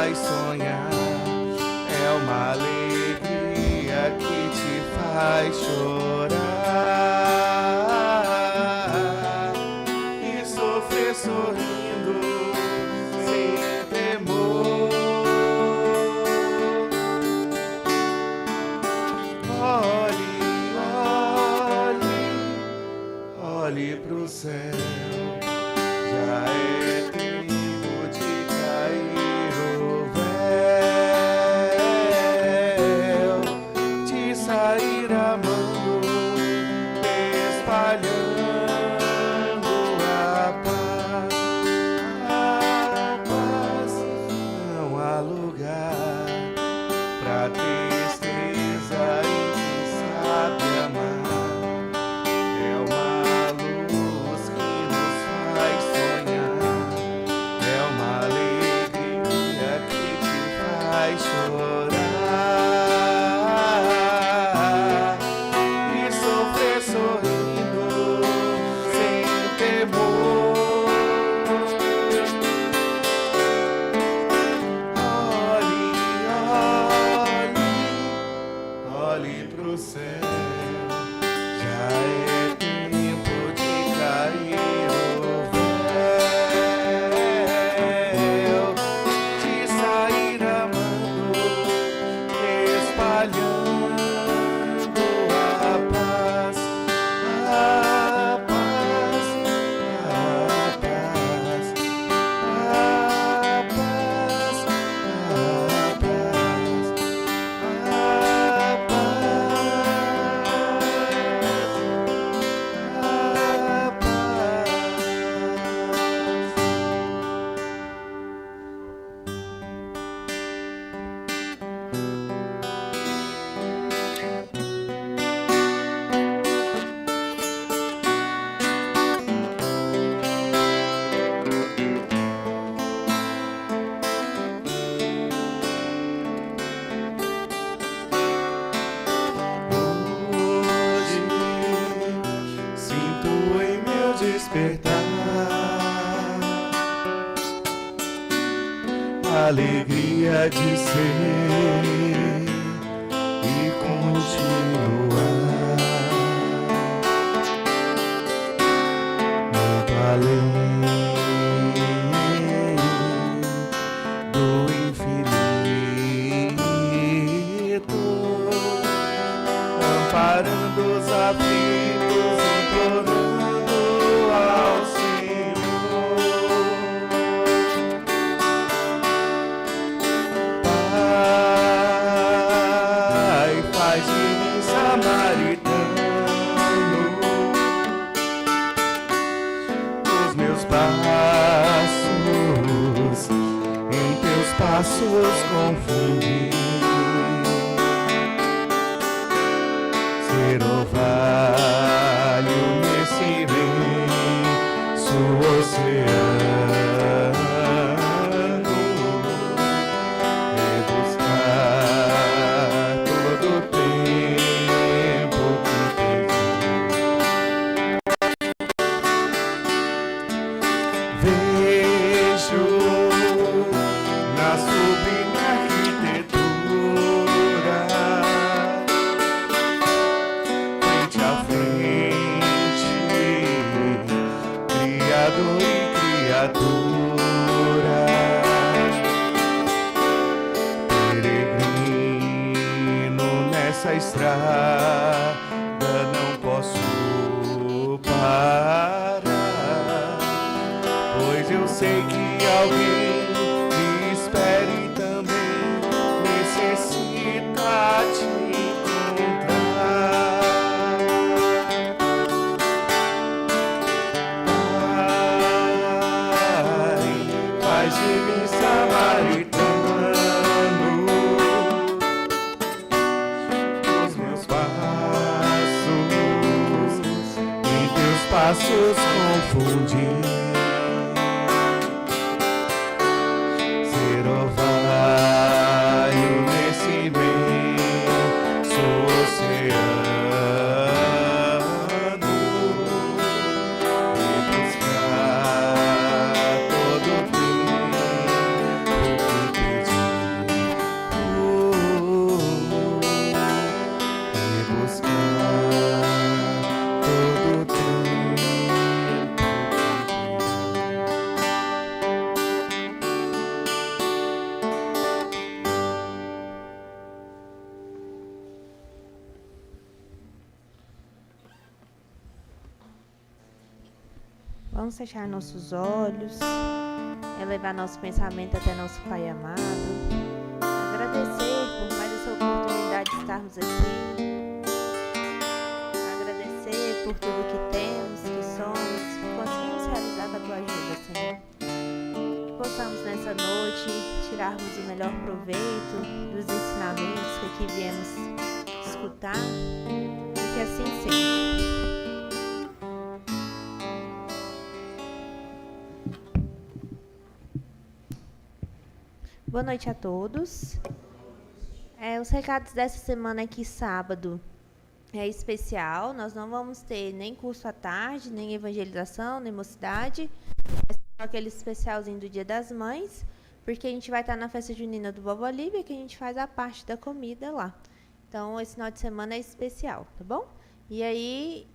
faz sonhar, é uma alegria que te faz chorar e sofrer sorrindo sem temor. Olhe pro céu, já é tempo de cair o véu, de sair amando, espalhando a paz. Não há lugar pra tristeza e quem sabe amar. Chorar e sofrer sorrindo sem temor. Olhe pro céu, já é tempo de cair o véu, de sair amando, espalhando a paz, a paz, a paz, a paz, a paz, a despertar, a alegria de ser e continuar, muito além do infinito, amparando os aflitos, implorando ao Senhor. Pai, faz de mim samaritano, os meus passos em teus passos confundir, ser orvalho nesse imenso oceano, e buscar todo o tempo que perdi. Vejo na sublime arquitetura, frente a frente, Criador e criatura, peregrino nessa estrada, não posso parar, pois eu sei que alguém me espera e também necessita te encontrar. Pai, faz de mim samaritano, os meus passos em teus passos confundir, ser orvalho nesse imenso oceano, e buscar todo o tempo que perdi. Vamos fechar nossos olhos, elevar nosso pensamento até nosso Pai amado, agradecer por mais essa oportunidade de estarmos aqui, agradecer por tudo que temos, que somos, que conseguimos realizar com a Tua ajuda, Senhor. Que possamos nessa noite tirarmos o melhor proveito dos ensinamentos que aqui viemos escutar, e que assim seja. Boa noite a todos. Os recados dessa semana aqui, sábado, é especial. Nós não vamos ter nem curso à tarde, nem evangelização, nem mocidade. É só aquele especialzinho do Dia das Mães, porque a gente vai estar na festa junina do Vovó Lívia, que a gente faz a parte da comida lá. Então, esse final de semana é especial, tá bom? E aí,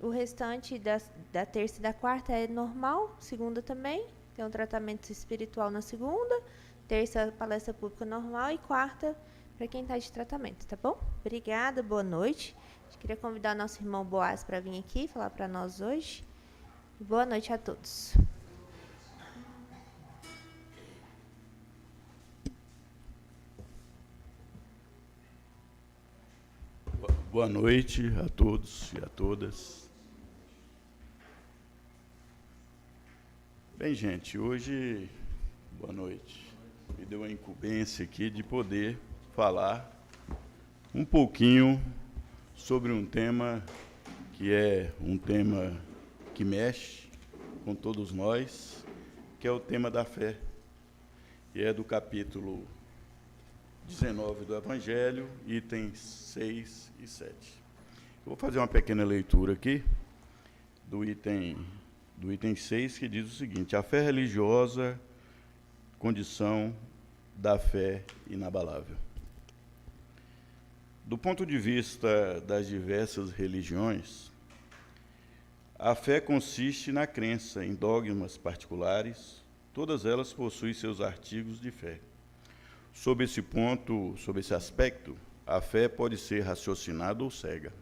o restante da terça e da quarta é normal, segunda também. Tem um tratamento espiritual na segunda, terça palestra pública normal e quarta para quem está de tratamento, tá bom? Obrigada, boa noite. Eu queria convidar o nosso irmão Boaz para vir aqui falar para nós hoje. Boa noite a todos. Boa noite a todos e a todas. Bem, gente, hoje, boa noite, me deu a incumbência aqui de poder falar um pouquinho sobre um tema que é um tema que mexe com todos nós, que é o tema da fé, e é do capítulo 19 do Evangelho, itens 6 e 7. Eu vou fazer uma pequena leitura aqui do item 6, que diz o seguinte: a fé religiosa, condição da fé inabalável. Do ponto de vista das diversas religiões, a fé consiste na crença em dogmas particulares, todas elas possuem seus artigos de fé. Sob esse aspecto, a fé pode ser raciocinada ou cega.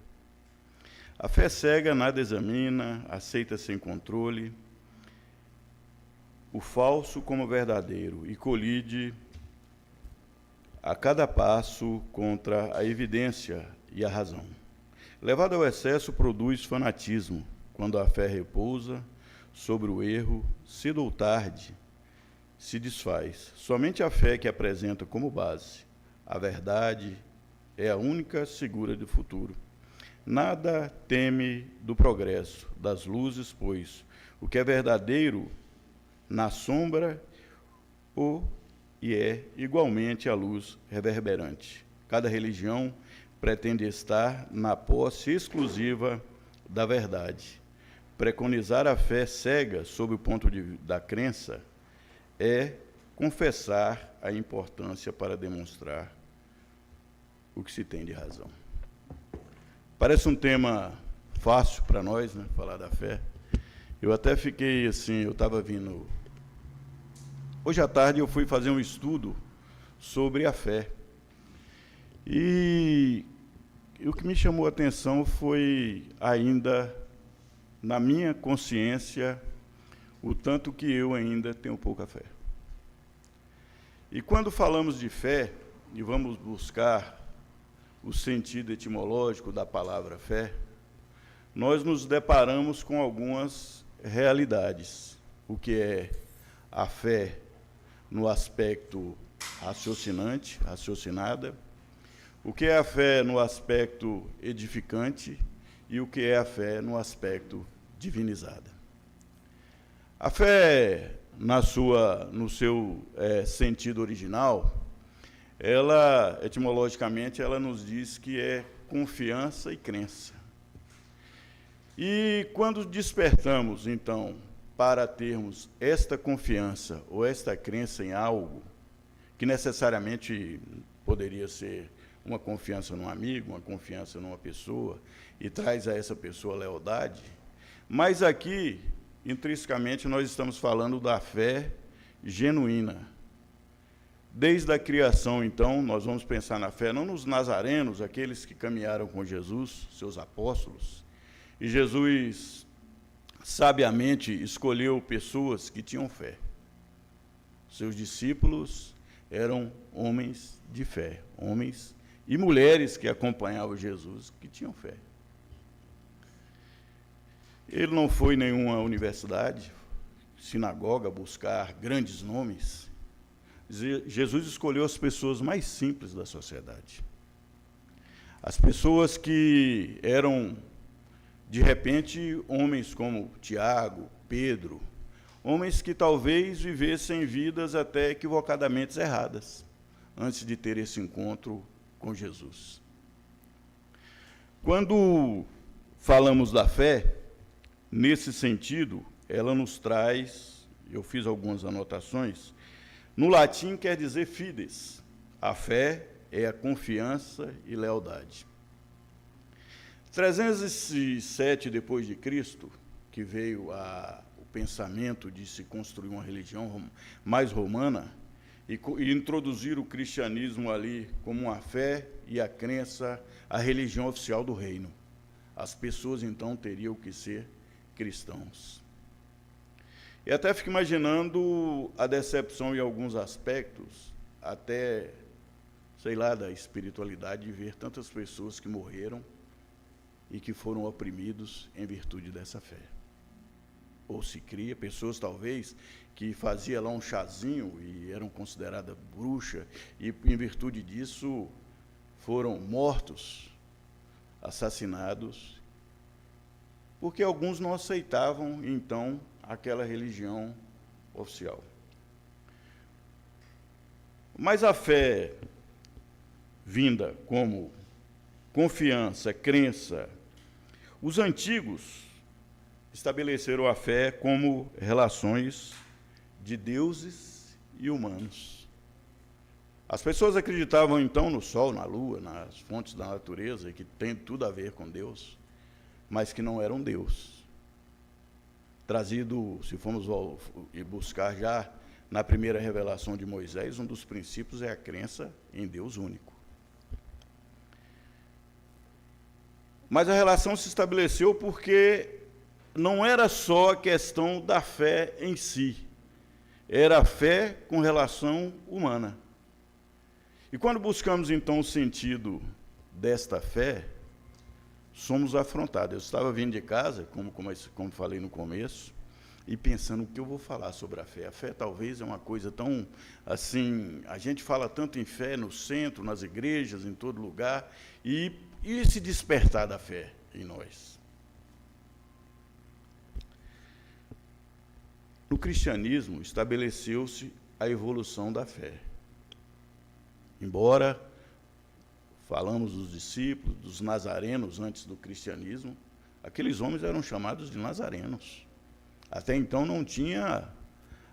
A fé cega nada examina, aceita sem controle o falso como verdadeiro e colide a cada passo contra a evidência e a razão. Levado ao excesso, produz fanatismo, quando a fé repousa sobre o erro, cedo ou tarde, se desfaz. Somente a fé que apresenta como base a verdade é a única segura do futuro. Nada teme do progresso das luzes, pois o que é verdadeiro na sombra e é igualmente a luz reverberante. Cada religião pretende estar na posse exclusiva da verdade. Preconizar a fé cega sob o ponto da crença é confessar a importância para demonstrar o que se tem de razão. Parece um tema fácil para nós, né, falar da fé. Eu até fiquei assim, eu estava vindo... Hoje à tarde eu fui fazer um estudo sobre a fé. E o que me chamou a atenção foi ainda, na minha consciência, o tanto que eu ainda tenho pouca fé. E quando falamos de fé, e vamos buscar o sentido etimológico da palavra fé, nós nos deparamos com algumas realidades. O que é a fé no aspecto raciocinada, o que é a fé no aspecto edificante e o que é a fé no aspecto divinizada. A fé, no seu sentido original, ela, etimologicamente, ela nos diz que é confiança e crença. E quando despertamos, então, para termos esta confiança ou esta crença em algo, que necessariamente poderia ser uma confiança num amigo, uma confiança numa pessoa, e traz a essa pessoa lealdade, mas aqui, intrinsecamente, nós estamos falando da fé genuína. Desde a criação, então, nós vamos pensar na fé, não nos nazarenos, aqueles que caminharam com Jesus, seus apóstolos, e Jesus sabiamente escolheu pessoas que tinham fé. Seus discípulos eram homens de fé, homens e mulheres que acompanhavam Jesus, que tinham fé. Ele não foi em nenhuma universidade, sinagoga, buscar grandes nomes. Jesus escolheu as pessoas mais simples da sociedade. As pessoas que eram, de repente, homens como Tiago, Pedro, homens que talvez vivessem vidas até equivocadamente erradas, antes de ter esse encontro com Jesus. Quando falamos da fé, nesse sentido, ela nos traz, eu fiz algumas anotações, no latim quer dizer fides. A fé é a confiança e lealdade. 307 depois de Cristo, que veio o pensamento de se construir uma religião mais romana e introduzir o cristianismo ali como uma fé e a crença, a religião oficial do reino. As pessoas então teriam que ser cristãos. E até fico imaginando a decepção em alguns aspectos, até, sei lá, da espiritualidade, de ver tantas pessoas que morreram e que foram oprimidos em virtude dessa fé. Ou se cria pessoas, talvez, que faziam lá um chazinho e eram consideradas bruxas, e em virtude disso foram mortos, assassinados, porque alguns não aceitavam, então, aquela religião oficial. Mas a fé vinda como confiança, crença, os antigos estabeleceram a fé como relações de deuses e humanos. As pessoas acreditavam, então, no sol, na lua, nas fontes da natureza, que tem tudo a ver com Deus, mas que não eram Deus. Trazido, se formos buscar já na primeira revelação de Moisés, um dos princípios é a crença em Deus único. Mas a relação se estabeleceu porque não era só a questão da fé em si, era a fé com relação humana. E quando buscamos, então, o sentido desta fé, somos afrontados. Eu estava vindo de casa, como falei no começo, e pensando o que eu vou falar sobre a fé. A fé talvez é uma coisa tão, assim, a gente fala tanto em fé no centro, nas igrejas, em todo lugar, e esse despertar da fé em nós. No cristianismo, estabeleceu-se a evolução da fé. Embora falamos dos discípulos, dos nazarenos antes do cristianismo, aqueles homens eram chamados de nazarenos. Até então não tinha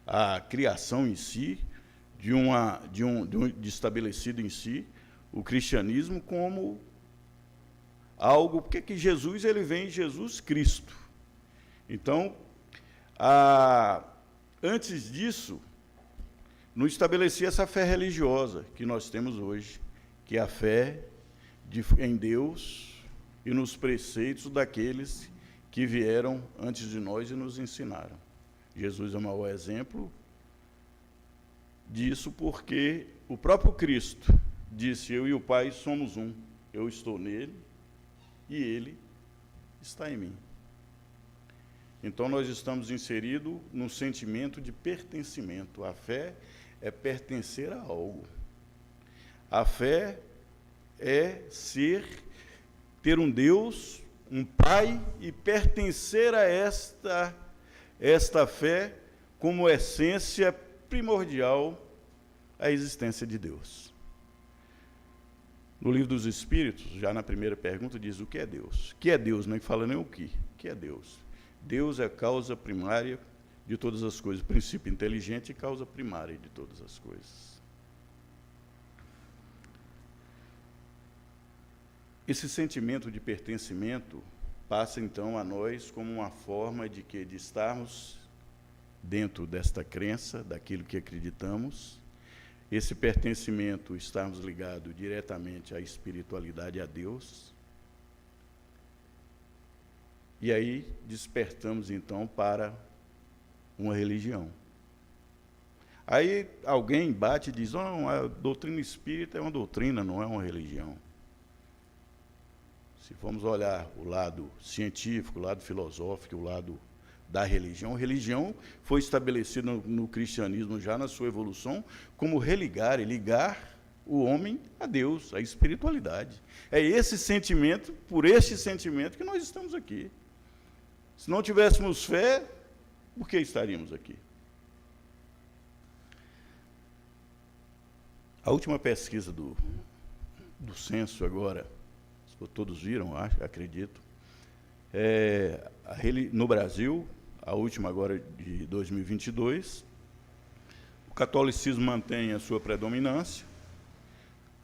a criação em si, de estabelecido em si, o cristianismo como algo, porque que Jesus, ele vem em Jesus Cristo. Então, antes disso, não estabelecia essa fé religiosa que nós temos hoje, que é a fé em Deus e nos preceitos daqueles que vieram antes de nós e nos ensinaram. Jesus é o maior exemplo disso, porque o próprio Cristo disse: eu e o Pai somos um, eu estou nele e ele está em mim. Então nós estamos inseridos num sentimento de pertencimento. A fé é pertencer a algo. A fé é ter um Deus, um Pai, e pertencer a esta fé como essência primordial à existência de Deus. No Livro dos Espíritos, já na primeira pergunta, diz o que é Deus. O que é Deus? Não fala nem o que. O que é Deus? Deus é a causa primária de todas as coisas, princípio inteligente e causa primária de todas as coisas. Esse sentimento de pertencimento passa, então, a nós como uma forma de estarmos dentro desta crença, daquilo que acreditamos, esse pertencimento, estarmos ligados diretamente à espiritualidade, a Deus, E aí despertamos, então, para uma religião. Aí alguém bate e diz, oh, a doutrina espírita é uma doutrina, não é uma religião. Se formos olhar o lado científico, o lado filosófico, o lado da religião, a religião foi estabelecida no cristianismo já na sua evolução como religar e ligar o homem a Deus, a espiritualidade. É esse sentimento, por este sentimento que nós estamos aqui. Se não tivéssemos fé, por que estaríamos aqui? A última pesquisa do censo agora, todos viram, acredito, no Brasil, a última agora de 2022, o catolicismo mantém a sua predominância,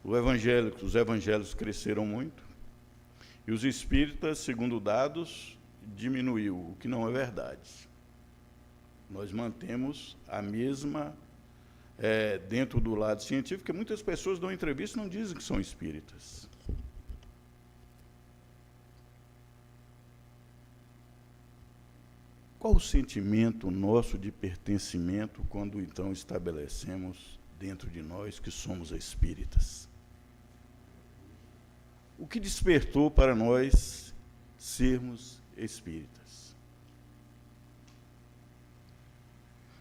os evangélicos cresceram muito, e os espíritas, segundo dados, diminuiu, o que não é verdade. Nós mantemos a mesma, dentro do lado científico, que muitas pessoas dão entrevista e não dizem que são espíritas. Qual o sentimento nosso de pertencimento quando, então, estabelecemos dentro de nós que somos espíritas? O que despertou para nós sermos espíritas?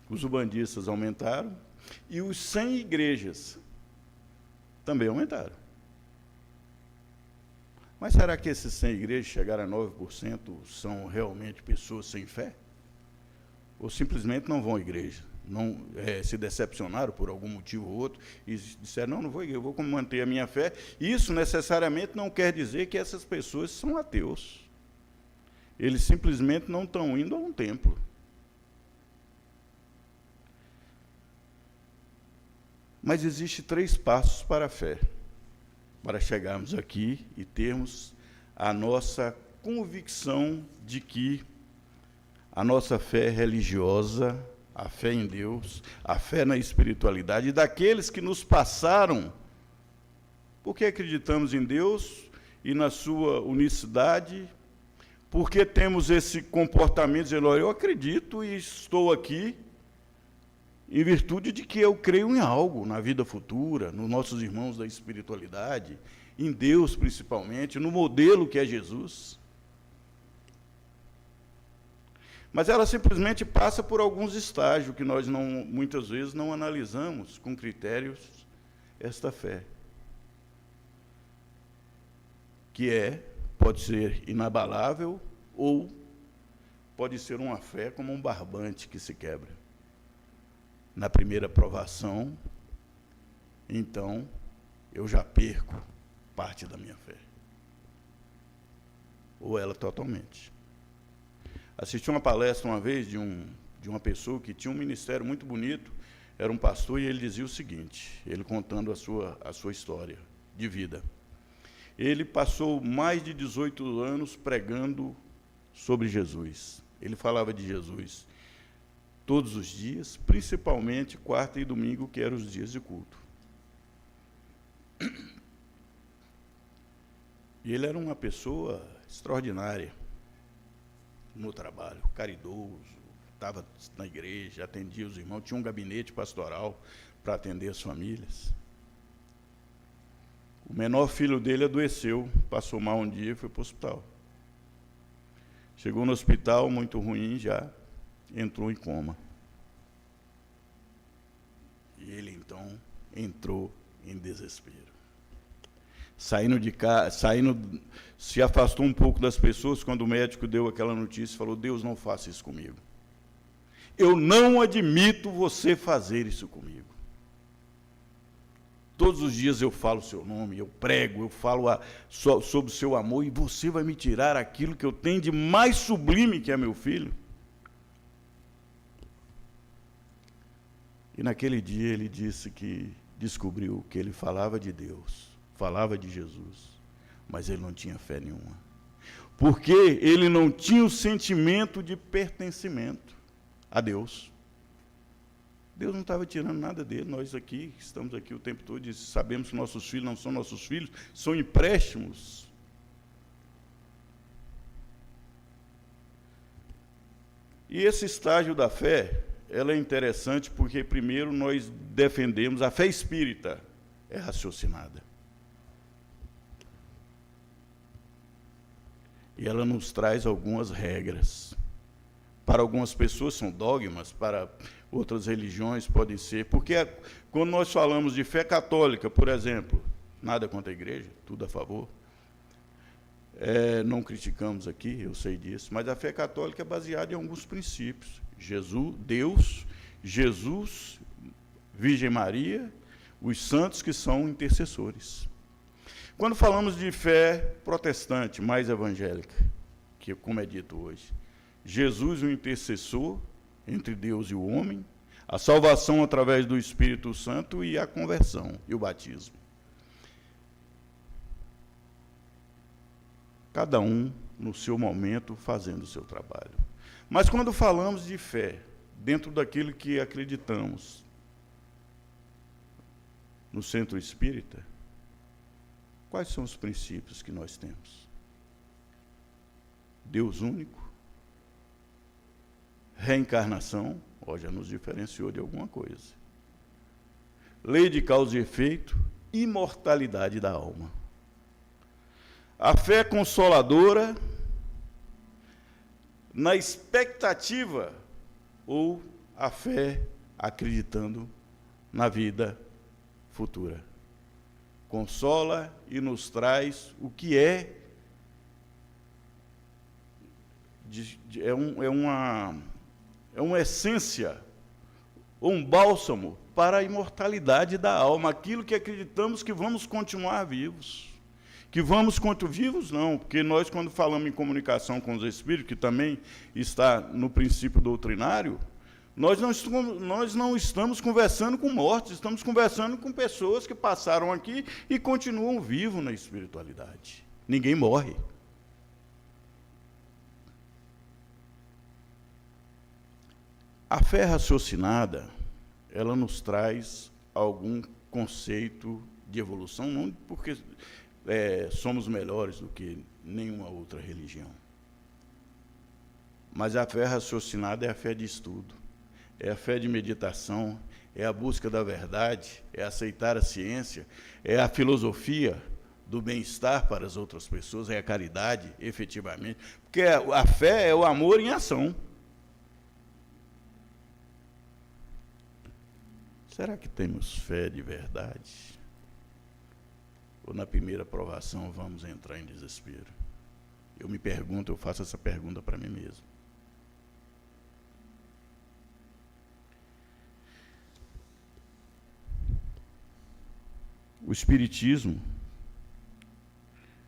Os umbandistas aumentaram e os sem igrejas também aumentaram. Mas será que esses sem igrejas chegaram a 9% são realmente pessoas sem fé? Ou simplesmente não vão à igreja, não se decepcionaram por algum motivo ou outro e disseram, não vou à igreja, eu vou manter a minha fé. Isso necessariamente não quer dizer que essas pessoas são ateus. Eles simplesmente não estão indo a um templo. Mas existem 3 passos para a fé, para chegarmos aqui e termos a nossa convicção de que a nossa fé religiosa, a fé em Deus, a fé na espiritualidade, daqueles que nos passaram, porque acreditamos em Deus e na sua unicidade, porque temos esse comportamento, dizendo, eu acredito e estou aqui, em virtude de que eu creio em algo, na vida futura, nos nossos irmãos da espiritualidade, em Deus principalmente, no modelo que é Jesus. Mas ela simplesmente passa por alguns estágios que nós muitas vezes não analisamos com critérios esta fé. Que pode ser inabalável ou pode ser uma fé como um barbante que se quebra. Na primeira provação, então, eu já perco parte da minha fé. Ou ela totalmente. Assisti uma palestra uma vez de uma pessoa que tinha um ministério muito bonito, era um pastor, e ele dizia o seguinte, ele contando a sua história de vida. Ele passou mais de 18 anos pregando sobre Jesus. Ele falava de Jesus todos os dias, principalmente quarta e domingo, que eram os dias de culto. E ele era uma pessoa extraordinária no trabalho, caridoso, estava na igreja, atendia os irmãos, tinha um gabinete pastoral para atender as famílias. O menor filho dele adoeceu, passou mal um dia e foi para o hospital. Chegou no hospital, muito ruim já, entrou em coma. E ele, então, entrou em desespero. Saindo de casa, se afastou um pouco das pessoas, quando o médico deu aquela notícia, falou, Deus, não faça isso comigo. Eu não admito você fazer isso comigo. Todos os dias eu falo o seu nome, eu prego, eu falo sobre o seu amor, e você vai me tirar aquilo que eu tenho de mais sublime, que é meu filho? E naquele dia ele disse que descobriu que ele falava de Deus, falava de Jesus, mas ele não tinha fé nenhuma. Porque ele não tinha o sentimento de pertencimento a Deus. Deus não estava tirando nada dele. Nós aqui, estamos aqui o tempo todo, e sabemos que nossos filhos não são nossos filhos, são empréstimos. E esse estágio da fé, ela é interessante porque, primeiro, nós defendemos a fé espírita, é raciocinada. E ela nos traz algumas regras. Para algumas pessoas são dogmas, para outras religiões podem ser. Porque quando nós falamos de fé católica, por exemplo, nada contra a igreja, tudo a favor. Não criticamos aqui, eu sei disso, mas a fé católica é baseada em alguns princípios. Deus, Jesus, Virgem Maria, os santos que são intercessores. Quando falamos de fé protestante, mais evangélica, que como é dito hoje, Jesus, o intercessor entre Deus e o homem, a salvação através do Espírito Santo e a conversão e o batismo. Cada um no seu momento fazendo o seu trabalho. Mas quando falamos de fé, dentro daquilo que acreditamos, no centro espírita, quais são os princípios que nós temos? Deus único, reencarnação, já nos diferenciou de alguma coisa. Lei de causa e efeito, imortalidade da alma. A fé consoladora na expectativa ou a fé acreditando na vida futura. Consola e nos traz o que é uma essência, um bálsamo para a imortalidade da alma, aquilo que acreditamos que vamos continuar vivos. Que vamos vivos não, porque nós, quando falamos em comunicação com os espíritos, que também está no princípio doutrinário, nós não estamos conversando com mortos, estamos conversando com pessoas que passaram aqui e continuam vivos na espiritualidade. Ninguém morre. A fé raciocinada, ela nos traz algum conceito de evolução, não porque somos melhores do que nenhuma outra religião. Mas a fé raciocinada é a fé de estudo, é a fé de meditação, é a busca da verdade, é aceitar a ciência, é a filosofia do bem-estar para as outras pessoas, é a caridade, efetivamente. Porque a fé é o amor em ação. Será que temos fé de verdade? Ou na primeira provação vamos entrar em desespero? Eu me pergunto, eu faço essa pergunta para mim mesmo. O Espiritismo,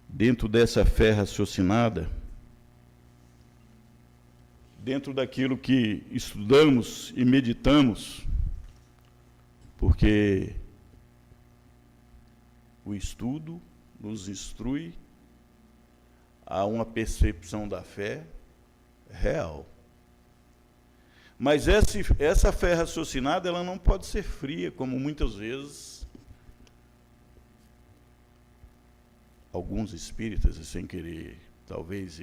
dentro dessa fé raciocinada, dentro daquilo que estudamos e meditamos, porque o estudo nos instrui a uma percepção da fé real. Mas essa fé raciocinada, ela não pode ser fria, como muitas vezes alguns espíritas, e sem querer, talvez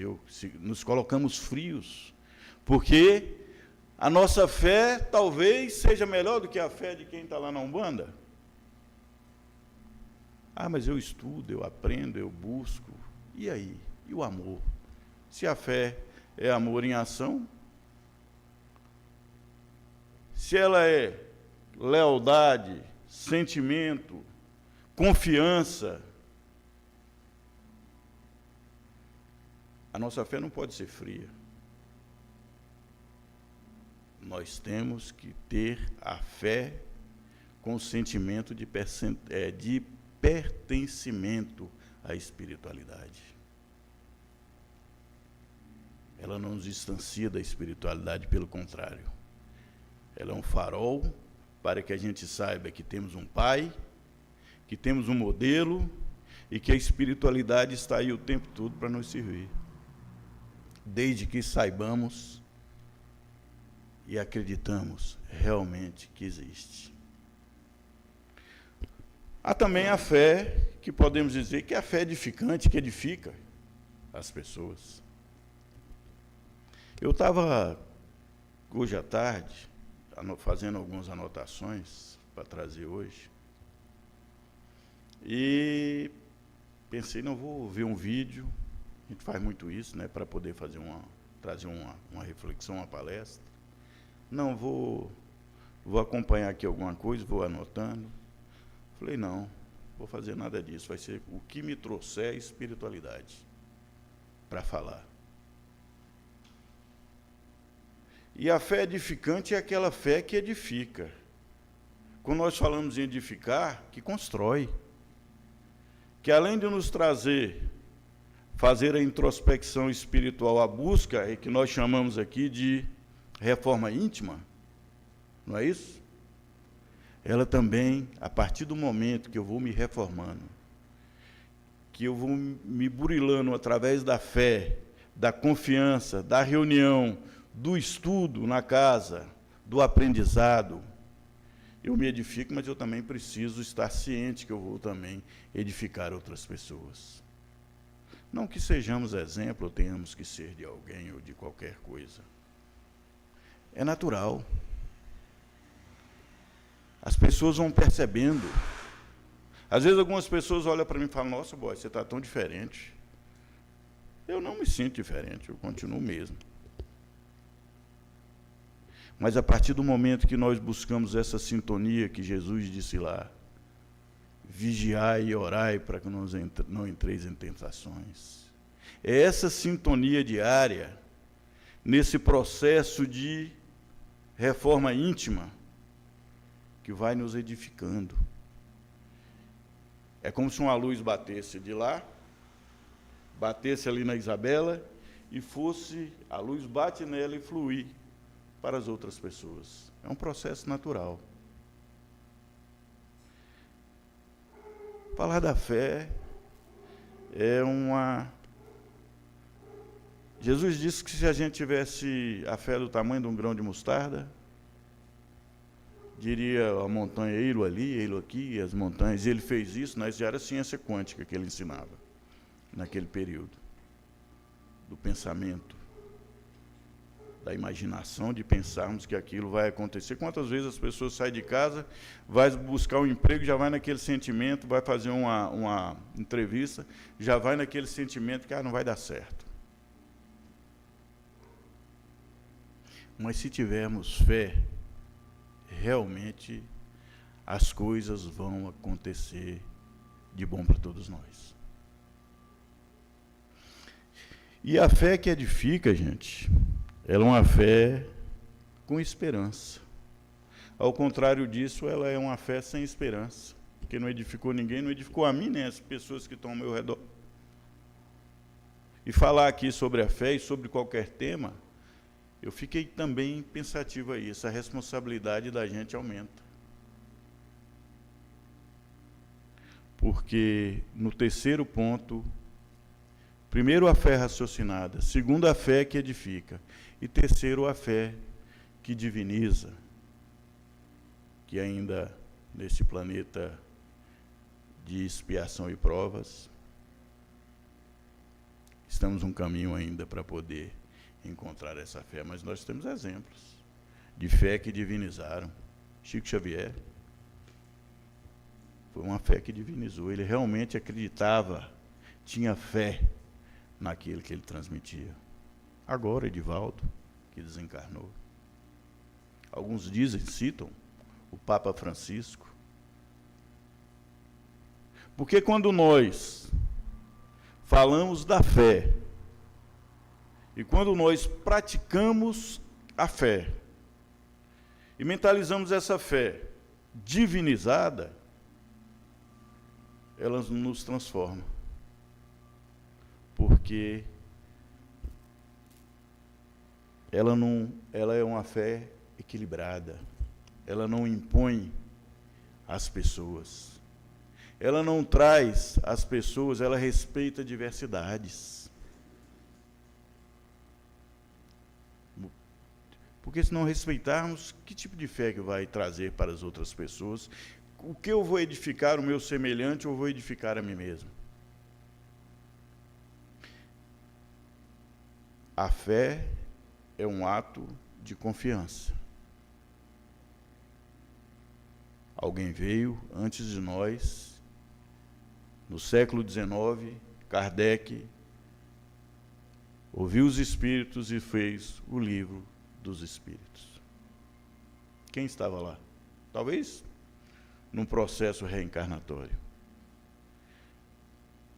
nos colocamos frios, porque a nossa fé talvez seja melhor do que a fé de quem está lá na Umbanda. Mas eu estudo, eu aprendo, eu busco. E aí? E o amor? Se a fé é amor em ação, se ela é lealdade, sentimento, confiança, a nossa fé não pode ser fria. Nós temos que ter a fé com sentimento de pertencimento à espiritualidade. Ela não nos distancia da espiritualidade, pelo contrário. Ela é um farol para que a gente saiba que temos um Pai, que temos um modelo e que a espiritualidade está aí o tempo todo para nos servir. Desde que saibamos e acreditamos realmente que existe. Há também a fé, que podemos dizer que é a fé edificante, que edifica as pessoas. Eu estava hoje à tarde, fazendo algumas anotações para trazer hoje, e pensei, não, vou ver um vídeo, a gente faz muito isso, né, para poder trazer uma reflexão, uma palestra. Não, vou acompanhar aqui alguma coisa, vou anotando. Falei, não, vou fazer nada disso, vai ser o que me trouxer espiritualidade para falar. E a fé edificante é aquela fé que edifica. Quando nós falamos em edificar, que constrói. Que além de nos fazer a introspecção espiritual, a busca, que nós chamamos aqui de reforma íntima, não é isso? Ela também, a partir do momento que eu vou me reformando, que eu vou me burilando através da fé, da confiança, da reunião, do estudo na casa, do aprendizado, eu me edifico, mas eu também preciso estar ciente que eu vou também edificar outras pessoas. Não que sejamos exemplo, ou tenhamos que ser de alguém ou de qualquer coisa. É natural. As pessoas vão percebendo. Às vezes algumas pessoas olham para mim e falam, nossa, boy, você está tão diferente. Eu não me sinto diferente, eu continuo mesmo. Mas a partir do momento que nós buscamos essa sintonia que Jesus disse lá, vigiai e orai para que não entreis em tentações. É essa sintonia diária, nesse processo de reforma íntima, que vai nos edificando. É como se uma luz batesse de lá, batesse ali na Isabela, e a luz bate nela e fluir para as outras pessoas. É um processo natural. Falar da fé é Jesus disse que se a gente tivesse a fé do tamanho de um grão de mostarda, diria a montanha, ei-lo ali, ei-lo aqui, e as montanhas. E ele fez isso, mas já era ciência quântica que ele ensinava, naquele período, do pensamento, da imaginação, de pensarmos que aquilo vai acontecer. Quantas vezes as pessoas saem de casa, vai buscar um emprego, já vai naquele sentimento, vai fazer uma entrevista, já vai naquele sentimento que não vai dar certo. Mas se tivermos fé, realmente as coisas vão acontecer de bom para todos nós. E a fé que edifica, gente, ela é uma fé com esperança. Ao contrário disso, ela é uma fé sem esperança, porque não edificou ninguém, não edificou a mim, nem as pessoas que estão ao meu redor. E falar aqui sobre a fé e sobre qualquer tema, eu fiquei também pensativo aí, essa responsabilidade da gente aumenta. Porque no terceiro ponto, primeiro a fé raciocinada, segundo a fé que edifica, e terceiro a fé que diviniza, que ainda nesse planeta de expiação e provas, estamos um caminho ainda para poder encontrar essa fé, mas nós temos exemplos de fé que divinizaram. Chico Xavier foi uma fé que divinizou, ele realmente acreditava, tinha fé naquilo que ele transmitia. Agora, Edivaldo, que desencarnou. Alguns citam o Papa Francisco. Porque quando nós falamos da fé, e quando nós praticamos a fé, e mentalizamos essa fé divinizada, ela nos transforma. Porque ela é uma fé equilibrada. Ela não impõe às pessoas. Ela não traz às pessoas, ela respeita diversidades. Porque se não respeitarmos, que tipo de fé que vai trazer para as outras pessoas? O que eu vou edificar o meu semelhante ou vou edificar a mim mesmo? A fé é um ato de confiança. Alguém veio antes de nós, no século XIX, Kardec ouviu os Espíritos e fez o livro dos Espíritos. Quem estava lá? Talvez num processo reencarnatório.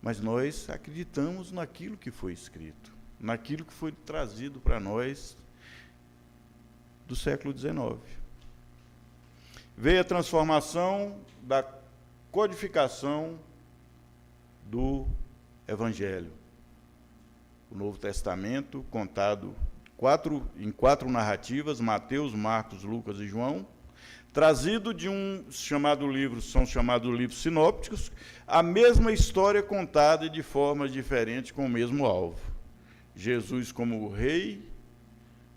Mas nós acreditamos naquilo que foi escrito, naquilo que foi trazido para nós do século XIX. Veio a transformação da codificação do Evangelho. O Novo Testamento, contado em quatro narrativas, Mateus, Marcos, Lucas e João, trazido de são chamados livros sinópticos, a mesma história contada de formas diferentes com o mesmo alvo. Jesus como o rei,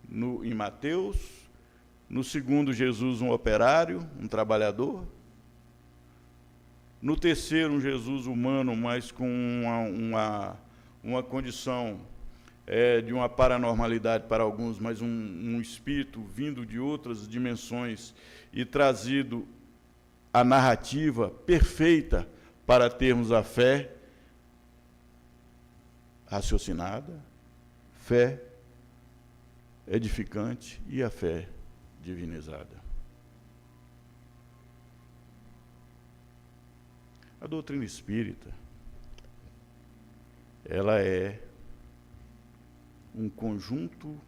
em Mateus, no segundo, Jesus um operário, um trabalhador, no terceiro, um Jesus humano, mas com uma condição de uma paranormalidade para alguns, mas um espírito vindo de outras dimensões e trazido a narrativa perfeita para termos a fé raciocinada, fé edificante e a fé divinizada. A doutrina espírita, ela é um conjunto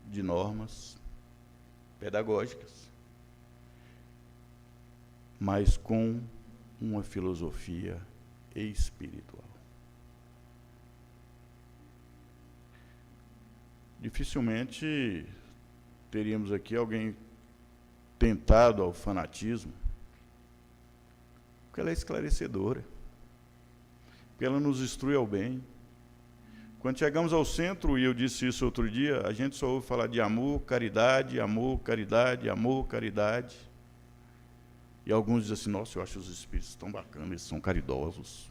de normas pedagógicas, mas com uma filosofia espiritual. Dificilmente teríamos aqui alguém tentado ao fanatismo, porque ela é esclarecedora, porque ela nos instrui ao bem. Quando chegamos ao centro, e eu disse isso outro dia, a gente só ouve falar de amor, caridade, amor, caridade, amor, caridade. E alguns dizem assim, nossa, eu acho os espíritos tão bacanas, eles são caridosos.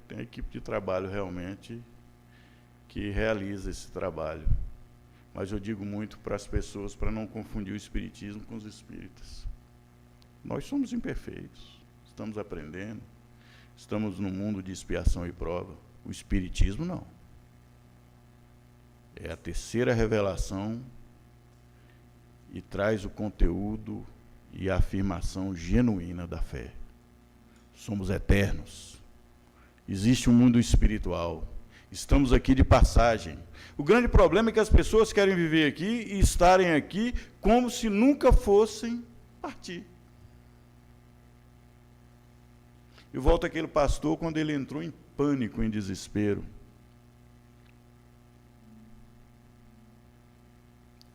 Tem a equipe de trabalho realmente que realiza esse trabalho. Mas eu digo muito para as pessoas, para não confundir o espiritismo com os espíritas. Nós somos imperfeitos, estamos aprendendo, estamos num mundo de expiação e prova. O espiritismo não. É a terceira revelação e traz o conteúdo e a afirmação genuína da fé. Somos eternos. Existe um mundo espiritual. Estamos aqui de passagem. O grande problema é que as pessoas querem viver aqui e estarem aqui como se nunca fossem partir. E volta aquele pastor quando ele entrou em pânico, em desespero.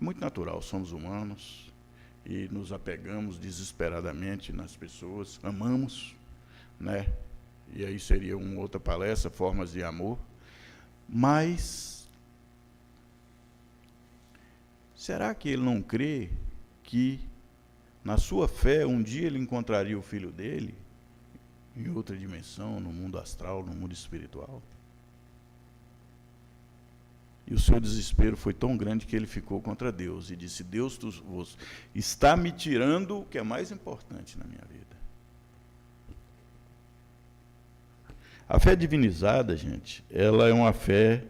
Muito natural, somos humanos e nos apegamos desesperadamente nas pessoas, amamos, né? E aí seria uma outra palestra, formas de amor. Mas, será que ele não crê que, na sua fé, um dia ele encontraria o filho dele, em outra dimensão, no mundo astral, no mundo espiritual? E o seu desespero foi tão grande que ele ficou contra Deus e disse, Deus está me tirando o que é mais importante na minha vida. A fé divinizada, gente, ela é uma fé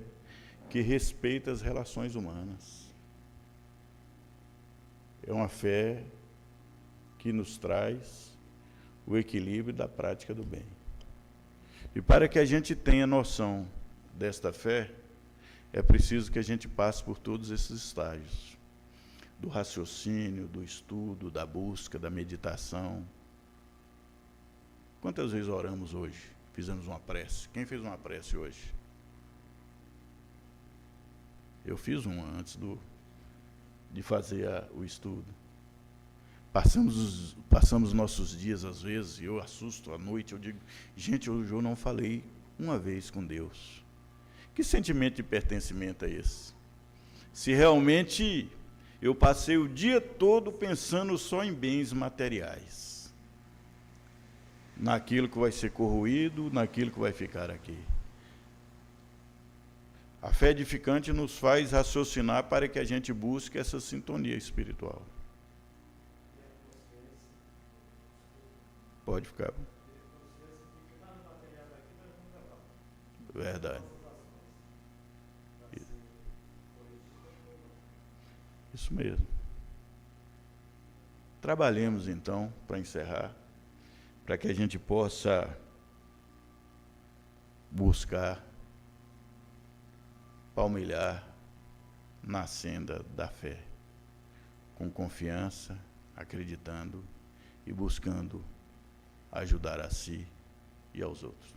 que respeita as relações humanas. É uma fé que nos traz o equilíbrio da prática do bem. E para que a gente tenha noção desta fé, é preciso que a gente passe por todos esses estágios. Do raciocínio, do estudo, da busca, da meditação. Quantas vezes oramos hoje? Fizemos uma prece. Quem fez uma prece hoje? Eu fiz uma antes de fazer o estudo. Passamos nossos dias, às vezes, e eu assusto à noite, eu digo, gente, hoje eu não falei uma vez com Deus. Que sentimento de pertencimento é esse? Se realmente eu passei o dia todo pensando só em bens materiais, naquilo que vai ser corroído, naquilo que vai ficar aqui. A fé edificante nos faz raciocinar para que a gente busque essa sintonia espiritual. Pode ficar. Verdade. Isso mesmo. Trabalhemos então, para encerrar, para que a gente possa buscar palmilhar na senda da fé, com confiança, acreditando e buscando ajudar a si e aos outros.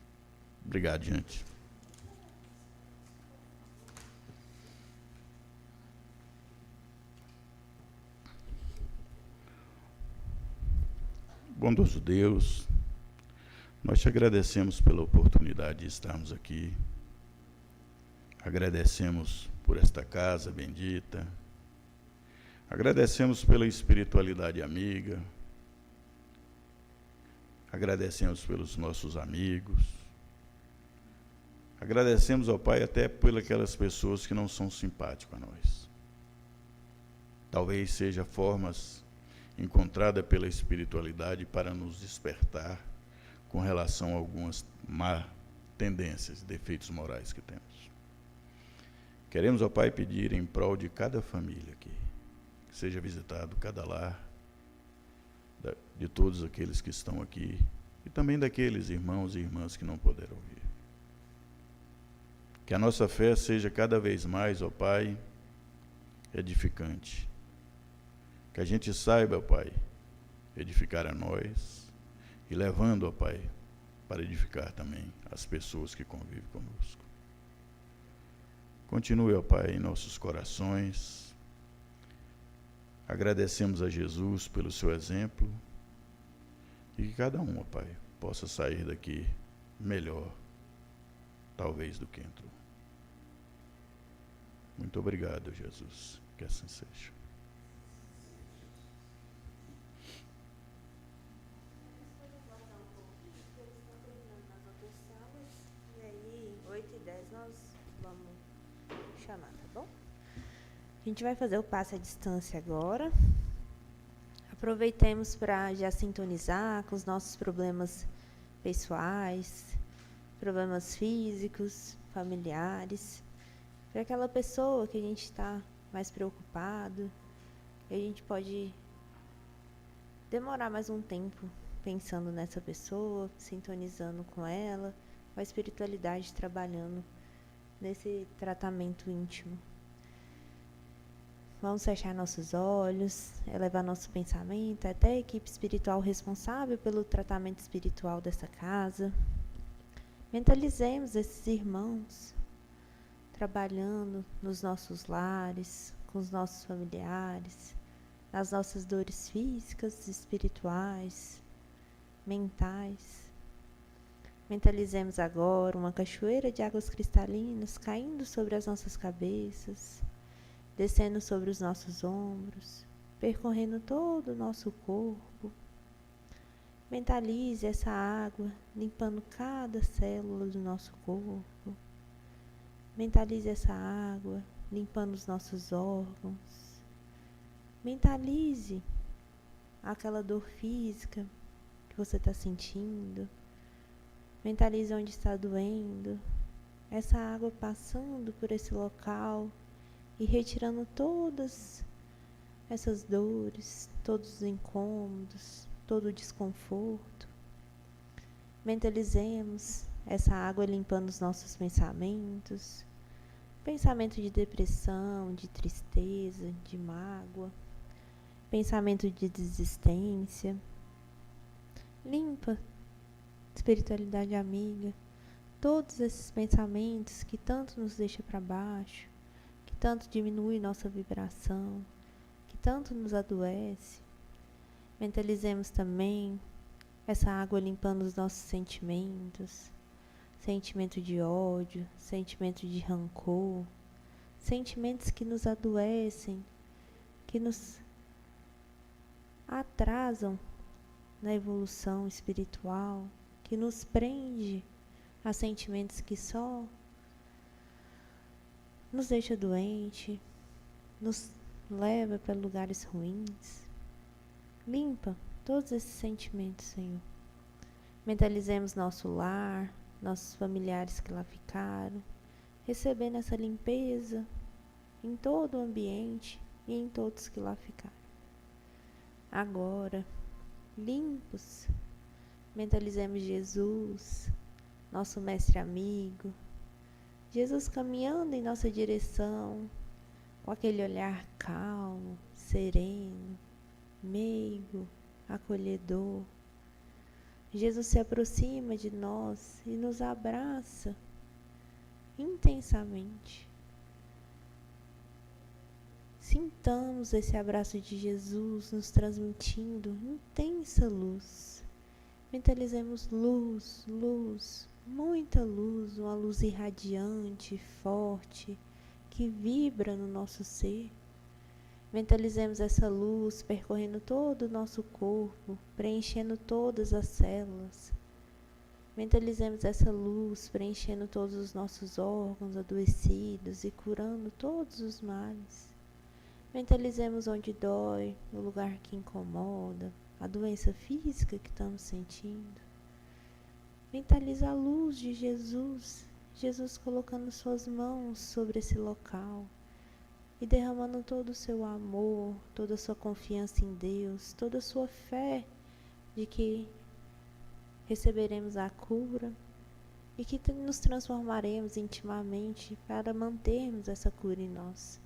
Obrigado, gente. Bondoso Deus, nós te agradecemos pela oportunidade de estarmos aqui. Agradecemos por esta casa bendita. Agradecemos pela espiritualidade amiga. Agradecemos pelos nossos amigos. Agradecemos ao Pai até por aquelas pessoas que não são simpáticas a nós. Talvez seja formas encontrada pela espiritualidade para nos despertar com relação a algumas má tendências, defeitos morais que temos. Queremos, ó Pai, pedir em prol de cada família aqui, que seja visitado cada lar, de todos aqueles que estão aqui, e também daqueles irmãos e irmãs que não puderam vir. Que a nossa fé seja cada vez mais, ó Pai, edificante. Que a gente saiba, ó Pai, edificar a nós e levando, ó Pai, para edificar também as pessoas que convivem conosco. Continue, ó Pai, em nossos corações. Agradecemos a Jesus pelo seu exemplo e que cada um, ó Pai, possa sair daqui melhor, talvez, do que entrou. Muito obrigado, Jesus. Que assim seja. Chamar, tá bom? A gente vai fazer o passe à distância agora. Aproveitemos para já sintonizar com os nossos problemas pessoais, problemas físicos, familiares, para aquela pessoa que a gente está mais preocupado, e a gente pode demorar mais um tempo pensando nessa pessoa, sintonizando com ela, com a espiritualidade trabalhando nesse tratamento íntimo. Vamos fechar nossos olhos, elevar nosso pensamento até a equipe espiritual responsável pelo tratamento espiritual dessa casa. Mentalizemos esses irmãos trabalhando nos nossos lares, com os nossos familiares, nas nossas dores físicas, espirituais, mentais. Mentalizemos agora uma cachoeira de águas cristalinas caindo sobre as nossas cabeças, descendo sobre os nossos ombros, percorrendo todo o nosso corpo. Mentalize essa água limpando cada célula do nosso corpo. Mentalize essa água limpando os nossos órgãos. Mentalize aquela dor física que você está sentindo. Mentalize onde está doendo, essa água passando por esse local e retirando todas essas dores, todos os incômodos, todo o desconforto. Mentalizemos essa água limpando os nossos pensamentos, pensamento de depressão, de tristeza, de mágoa, pensamento de desistência. Limpa, espiritualidade amiga, todos esses pensamentos que tanto nos deixam para baixo, que tanto diminui nossa vibração, que tanto nos adoece. Mentalizemos também essa água limpando os nossos sentimentos, sentimento de ódio, sentimento de rancor, sentimentos que nos adoecem, que nos atrasam na evolução espiritual, que nos prende a sentimentos que só nos deixa doente, nos leva para lugares ruins. Limpa todos esses sentimentos, Senhor. Mentalizemos nosso lar, nossos familiares que lá ficaram, recebendo essa limpeza em todo o ambiente e em todos que lá ficaram. Agora, limpos, mentalizemos Jesus, nosso mestre amigo, Jesus caminhando em nossa direção, com aquele olhar calmo, sereno, meigo, acolhedor. Jesus se aproxima de nós e nos abraça intensamente. Sintamos esse abraço de Jesus nos transmitindo intensa luz. Mentalizemos luz, luz, muita luz, uma luz irradiante, forte, que vibra no nosso ser. Mentalizemos essa luz percorrendo todo o nosso corpo, preenchendo todas as células. Mentalizemos essa luz preenchendo todos os nossos órgãos adoecidos e curando todos os males. Mentalizemos onde dói, o lugar que incomoda, a doença física que estamos sentindo. Mentaliza a luz de Jesus, Jesus colocando suas mãos sobre esse local e derramando todo o seu amor, toda a sua confiança em Deus, toda a sua fé de que receberemos a cura e que nos transformaremos intimamente para mantermos essa cura em nós.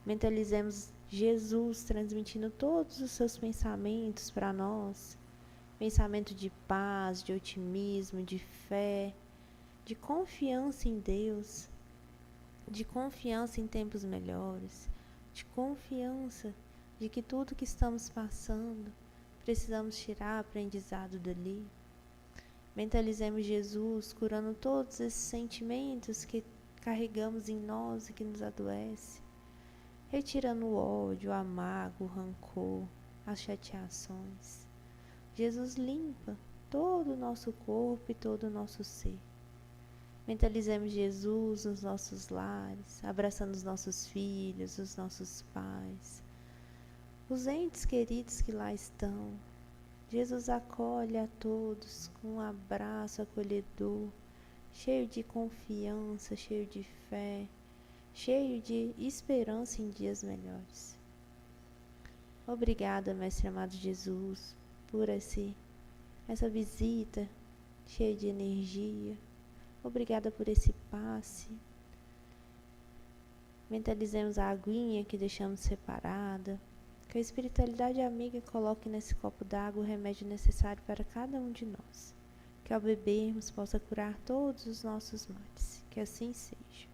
Mentalizemos Jesus transmitindo todos os seus pensamentos para nós, pensamento de paz, de otimismo, de fé, de confiança em Deus, de confiança em tempos melhores, de confiança de que tudo que estamos passando, precisamos tirar aprendizado dali. Mentalizemos Jesus curando todos esses sentimentos que carregamos em nós e que nos adoecem, retirando o ódio, a mágoa, o rancor, as chateações. Jesus limpa todo o nosso corpo e todo o nosso ser. Mentalizemos Jesus nos nossos lares, abraçando os nossos filhos, os nossos pais, os entes queridos que lá estão. Jesus acolhe a todos com um abraço acolhedor, cheio de confiança, cheio de fé, cheio de esperança em dias melhores. Obrigada, Mestre amado Jesus, por essa visita cheia de energia. Obrigada por esse passe. Mentalizemos a aguinha que deixamos separada. Que a espiritualidade amiga coloque nesse copo d'água o remédio necessário para cada um de nós. Que ao bebermos possa curar todos os nossos males. Que assim seja.